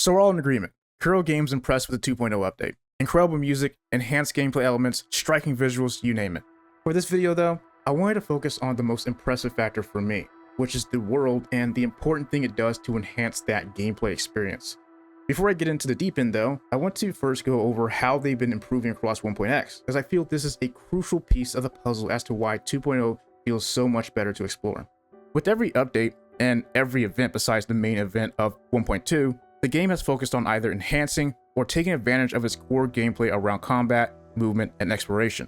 So we're all in agreement. Kuro Games impressed with the 2.0 update. Incredible music, enhanced gameplay elements, striking visuals, you name it. For this video though, I wanted to focus on the most impressive factor for me, which is the world and the important thing it does to enhance that gameplay experience. Before I get into the deep end though, I want to first go over how they've been improving across 1.x, as I feel this is a crucial piece of the puzzle as to why 2.0 feels so much better to explore. With every update and every event besides the main event of 1.2, the game has focused on either enhancing or taking advantage of its core gameplay around combat, movement, and exploration.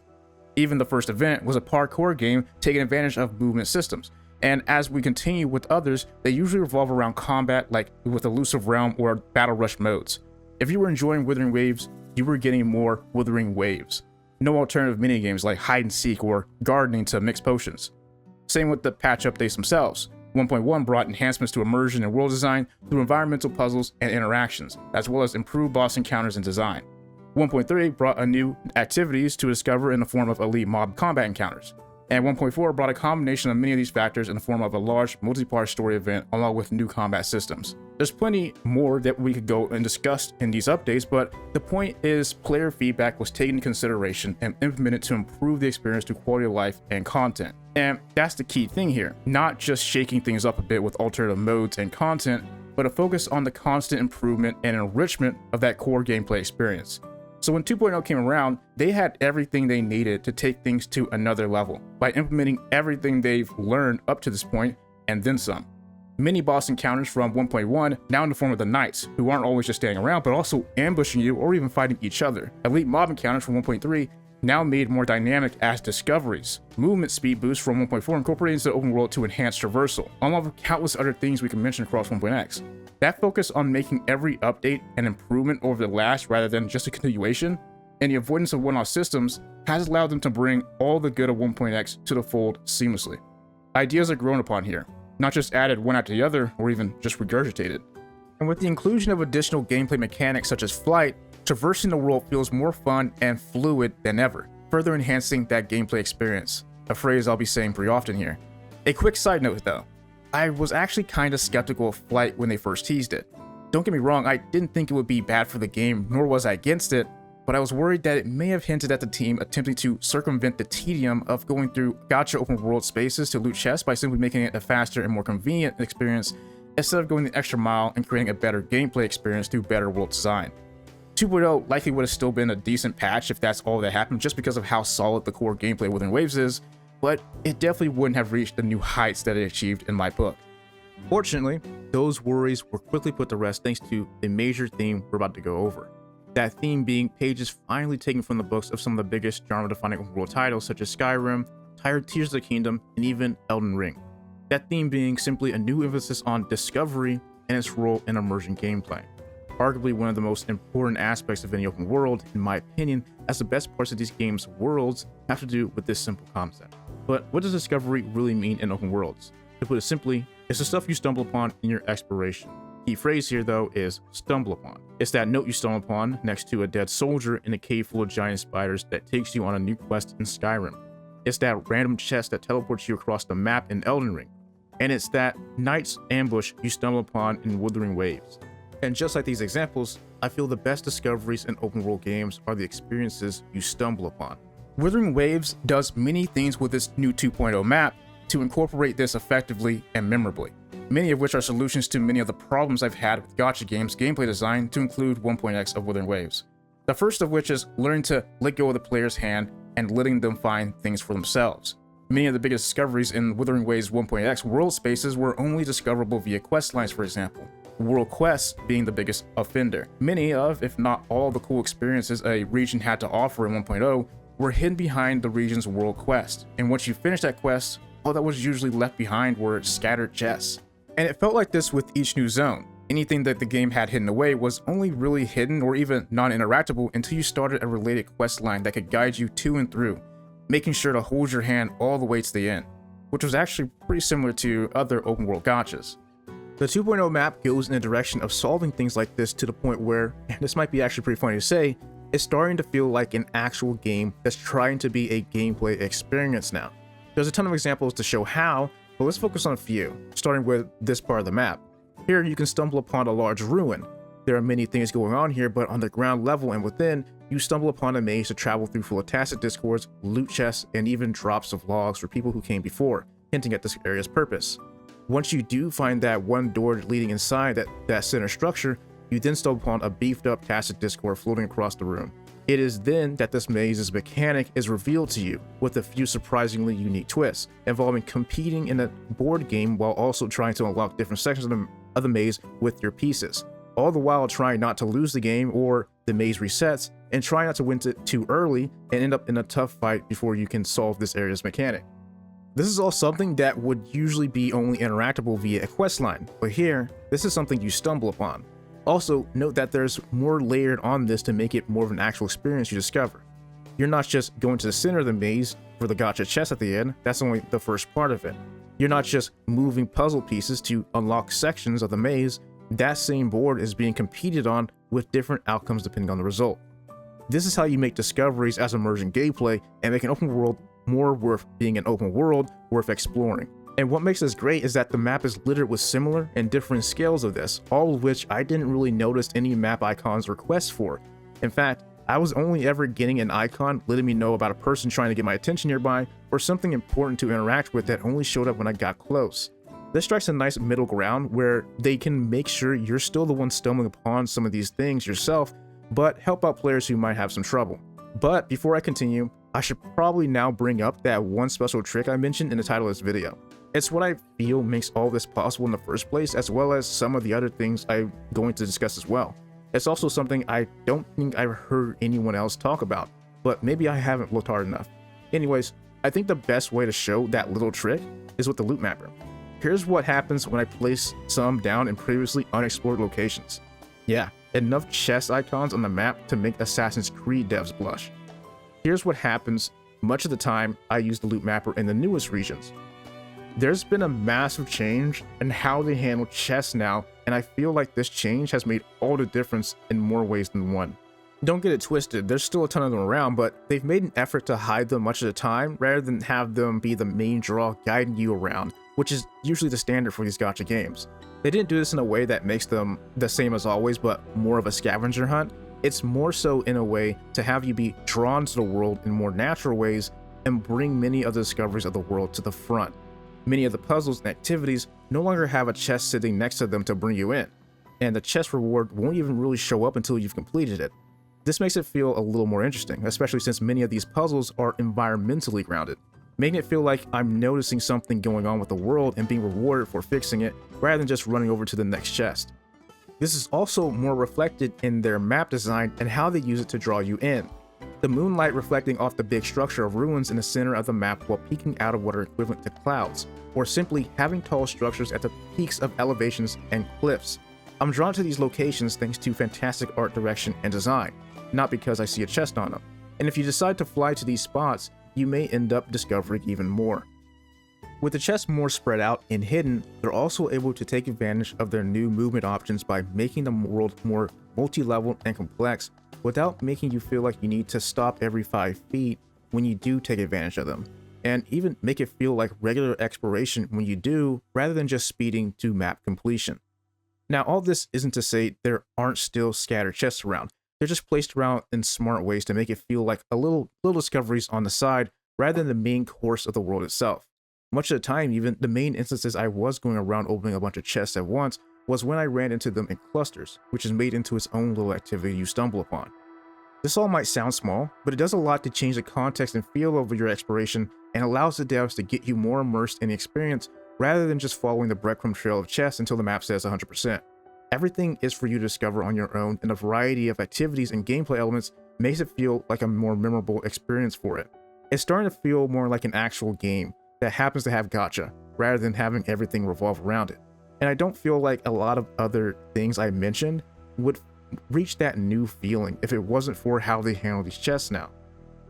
Even the first event was a parkour game taking advantage of movement systems, and as we continue with others, they usually revolve around combat like with Elusive Realm or Battle Rush modes. If you were enjoying Wuthering Waves, you were getting more Wuthering Waves. No alternative minigames like hide and seek or gardening to mix potions. Same with the patch updates themselves. 1.1 brought enhancements to immersion and world design through environmental puzzles and interactions, as well as improved boss encounters and design. 1.3 brought a new activities to discover in the form of elite mob combat encounters. And 1.4 brought a combination of many of these factors in the form of a large multi-part story event along with new combat systems. There's plenty more that we could go and discuss in these updates, but the point is player feedback was taken into consideration and implemented to improve the experience through quality of life and content. And that's the key thing here, not just shaking things up a bit with alternative modes and content, but a focus on the constant improvement and enrichment of that core gameplay experience. So when 2.0 came around, they had everything they needed to take things to another level by implementing everything they've learned up to this point and then some. Many boss encounters from 1.1 now in the form of the knights, who aren't always just standing around but also ambushing you or even fighting each other. Elite mob encounters from 1.3 now made more dynamic as discoveries. Movement speed boosts from 1.4 incorporated into the open world to enhance traversal, along with countless other things we can mention across 1.x. That focus on making every update an improvement over the last rather than just a continuation, and the avoidance of one-off systems has allowed them to bring all the good of 1.x to the fold seamlessly. Ideas are grown upon here, not just added one after the other or even just regurgitated. And with the inclusion of additional gameplay mechanics such as flight, traversing the world feels more fun and fluid than ever, further enhancing that gameplay experience, a phrase I'll be saying pretty often here. A quick side note though, I was actually kinda skeptical of flight when they first teased it. Don't get me wrong, I didn't think it would be bad for the game, nor was I against it, but I was worried that it may have hinted at the team attempting to circumvent the tedium of going through gacha open world spaces to loot chests by simply making it a faster and more convenient experience instead of going the extra mile and creating a better gameplay experience through better world design. 2.0 likely would have still been a decent patch if that's all that happened just because of how solid the core gameplay Wuthering Waves is, but it definitely wouldn't have reached the new heights that it achieved in my book. Fortunately, those worries were quickly put to rest thanks to the major theme we're about to go over. That theme being pages finally taken from the books of some of the biggest genre-defining open world titles such as Skyrim, Tears of the Kingdom, and even Elden Ring. That theme being simply a new emphasis on discovery and its role in immersion gameplay. Arguably one of the most important aspects of any open world, in my opinion, as the best parts of these games' worlds have to do with this simple concept. But what does discovery really mean in open worlds? To put it simply, it's the stuff you stumble upon in your exploration. Key phrase here though is stumble upon. It's that note you stumble upon next to a dead soldier in a cave full of giant spiders that takes you on a new quest in Skyrim. It's that random chest that teleports you across the map in Elden Ring. And it's that knight's ambush you stumble upon in Wuthering Waves. And just like these examples, I feel the best discoveries in open world games are the experiences you stumble upon. Wuthering Waves does many things with its new 2.0 map to incorporate this effectively and memorably, many of which are solutions to many of the problems I've had with gacha games gameplay design to include 1.x of Wuthering Waves. The first of which is learning to let go of the player's hand and letting them find things for themselves. Many of the biggest discoveries in Wuthering Waves 1.x world spaces were only discoverable via quest lines, for example. World quests being the biggest offender. Many of, if not all, the cool experiences a region had to offer in 1.0 were hidden behind the region's world quest, and once you finished that quest, all that was usually left behind were scattered chests. And it felt like this with each new zone. Anything that the game had hidden away was only really hidden or even non-interactable until you started a related quest line that could guide you to and through, making sure to hold your hand all the way to the end, which was actually pretty similar to other open world gachas. The 2.0 map goes in the direction of solving things like this to the point where, and this might be actually pretty funny to say, it's starting to feel like an actual game that's trying to be a gameplay experience now. There's a ton of examples to show how, but let's focus on a few, starting with this part of the map. Here you can stumble upon a large ruin. there are many things going on here, but on the ground level and within, you stumble upon a maze to travel through full of tacit discords, loot chests, and even drops of logs for people who came before, hinting at this area's purpose. Once you do find that one door leading inside that center structure, you then stumble upon a beefed up tacit discord floating across the room. It is then that this maze's mechanic is revealed to you, with a few surprisingly unique twists, involving competing in a board game while also trying to unlock different sections of the maze with your pieces, all the while trying not to lose the game or the maze resets, and try not to win it too early and end up in a tough fight before you can solve this area's mechanic. This is all something that would usually be only interactable via a questline, but here, this is something you stumble upon. Also, note that there's more layered on this to make it more of an actual experience you discover. You're not just going to the center of the maze for the gacha chest at the end, that's only the first part of it. You're not just moving puzzle pieces to unlock sections of the maze, that same board is being competed on with different outcomes depending on the result. This is how you make discoveries as immersion gameplay and make an open world more worth being an open world worth exploring. And what makes this great is that the map is littered with similar and different scales of this, all of which I didn't really notice any map icons or quests for. In fact, I was only ever getting an icon letting me know about a person trying to get my attention nearby or something important to interact with that only showed up when I got close. This strikes a nice middle ground where they can make sure you're still the one stumbling upon some of these things yourself, but help out players who might have some trouble. But before I continue, I should probably now bring up that one special trick I mentioned in the title of this video. It's what I feel makes all this possible in the first place, as well as some of the other things I'm going to discuss as well. It's also something I don't think I've heard anyone else talk about, but maybe I haven't looked hard enough. Anyways, I think the best way to show that little trick is with the loot mapper. Here's what happens when I place some down in previously unexplored locations. Yeah, enough chest icons on the map to make Assassin's Creed devs blush. Here's what happens much of the time I use the loot mapper in the newest regions. There's been a massive change in how they handle chests now, and I feel like this change has made all the difference in more ways than one. Don't get it twisted, there's still a ton of them around, but they've made an effort to hide them much of the time rather than have them be the main draw guiding you around, which is usually the standard for these gacha games. They didn't do this in a way that makes them the same as always, but more of a scavenger hunt. It's more so in a way to have you be drawn to the world in more natural ways and bring many of the discoveries of the world to the front. Many of the puzzles and activities no longer have a chest sitting next to them to bring you in, and the chest reward won't even really show up until you've completed it. This makes it feel a little more interesting, especially since many of these puzzles are environmentally grounded, making it feel like I'm noticing something going on with the world and being rewarded for fixing it rather than just running over to the next chest. This is also more reflected in their map design and how they use it to draw you in. The moonlight reflecting off the big structure of ruins in the center of the map while peeking out of what are equivalent to clouds, or simply having tall structures at the peaks of elevations and cliffs. I'm drawn to these locations thanks to fantastic art direction and design, not because I see a chest on them. And if you decide to fly to these spots, you may end up discovering even more. With the chests more spread out and hidden, they're also able to take advantage of their new movement options by making the world more multi-level and complex without making you feel like you need to stop every 5 feet when you do take advantage of them, and even make it feel like regular exploration when you do, rather than just speeding to map completion. Now, all this isn't to say there aren't still scattered chests around. They're just placed around in smart ways to make it feel like a little discoveries on the side rather than the main course of the world itself. Much of the time, even the main instances I was going around opening a bunch of chests at once was when I ran into them in clusters, which is made into its own little activity you stumble upon. This all might sound small, but it does a lot to change the context and feel of your exploration and allows the devs to get you more immersed in the experience rather than just following the breadcrumb trail of chests until the map says 100%. Everything is for you to discover on your own, and a variety of activities and gameplay elements makes it feel like a more memorable experience for it. It's starting to feel more like an actual game that happens to have gacha, rather than having everything revolve around it. And I don't feel like a lot of other things I mentioned would reach that new feeling if it wasn't for how they handle these chests now.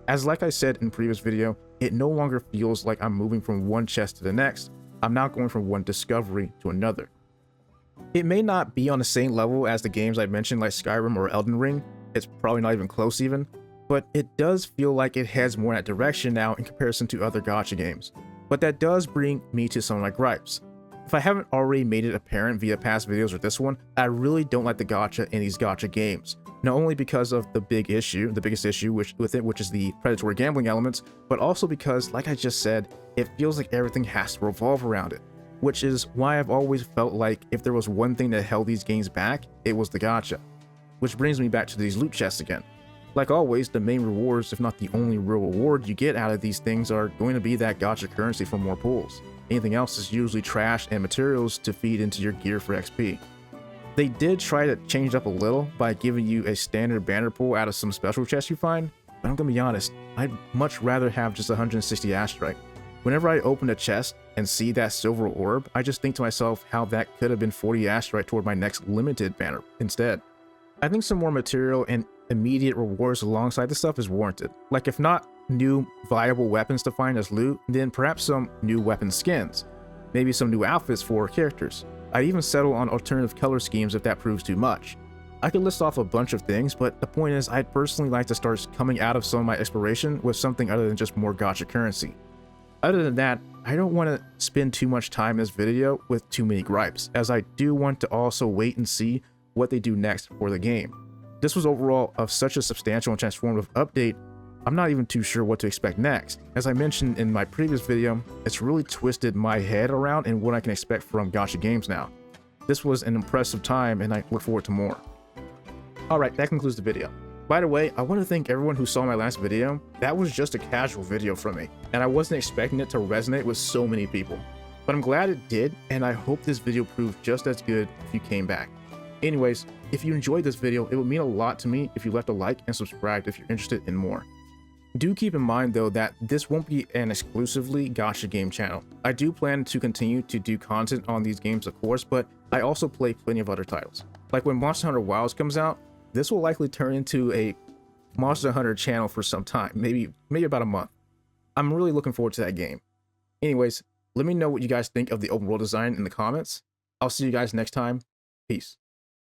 As like I said in previous video, it no longer feels like I'm moving from one chest to the next. I'm now going from one discovery to another. It may not be on the same level as the games I mentioned like Skyrim or Elden Ring, it's probably not even close even, but it does feel like it heads more in that direction now in comparison to other gacha games. But that does bring me to some of my gripes. If I haven't already made it apparent via past videos or this one, I really don't like the gacha in these gacha games. Not only because of the biggest issue with it, which is the predatory gambling elements, but also because, like I just said, it feels like everything has to revolve around it. Which is why I've always felt like if there was one thing that held these games back, it was the gacha. Which brings me back to these loot chests again. Like always, the main rewards, if not the only real reward you get out of these things, are going to be that gacha currency for more pulls. Anything else is usually trash and materials to feed into your gear for XP. They did try to change up a little by giving you a standard banner pull out of some special chests you find, but I'm gonna be honest, I'd much rather have just 160 Astrite. Whenever I open a chest and see that silver orb, I just think to myself how that could have been 40 Astrite toward my next limited banner instead. I think some more material and immediate rewards alongside this stuff is warranted. Like if not new viable weapons to find as loot, then perhaps some new weapon skins, maybe some new outfits for characters. I'd even settle on alternative color schemes if that proves too much. I could list off a bunch of things, but the point is I'd personally like to start coming out of some of my exploration with something other than just more gacha currency. Other than that, I don't want to spend too much time in this video with too many gripes, as I do want to also wait and see what they do next for the game. This was overall of such a substantial and transformative update, I'm not even too sure what to expect next. As I mentioned in my previous video, it's really twisted my head around and what I can expect from gacha games now. This was an impressive time and I look forward to more. Alright, that concludes the video. By the way, I want to thank everyone who saw my last video. That was just a casual video from me, and I wasn't expecting it to resonate with so many people. But I'm glad it did, and I hope this video proved just as good if you came back. Anyways, if you enjoyed this video, it would mean a lot to me if you left a like and subscribed if you're interested in more. Do keep in mind though that this won't be an exclusively gacha game channel. I do plan to continue to do content on these games of course, but I also play plenty of other titles. Like when Monster Hunter Wilds comes out, this will likely turn into a Monster Hunter channel for some time, maybe about a month. I'm really looking forward to that game. Anyways, let me know what you guys think of the open world design in the comments. I'll see you guys next time. Peace.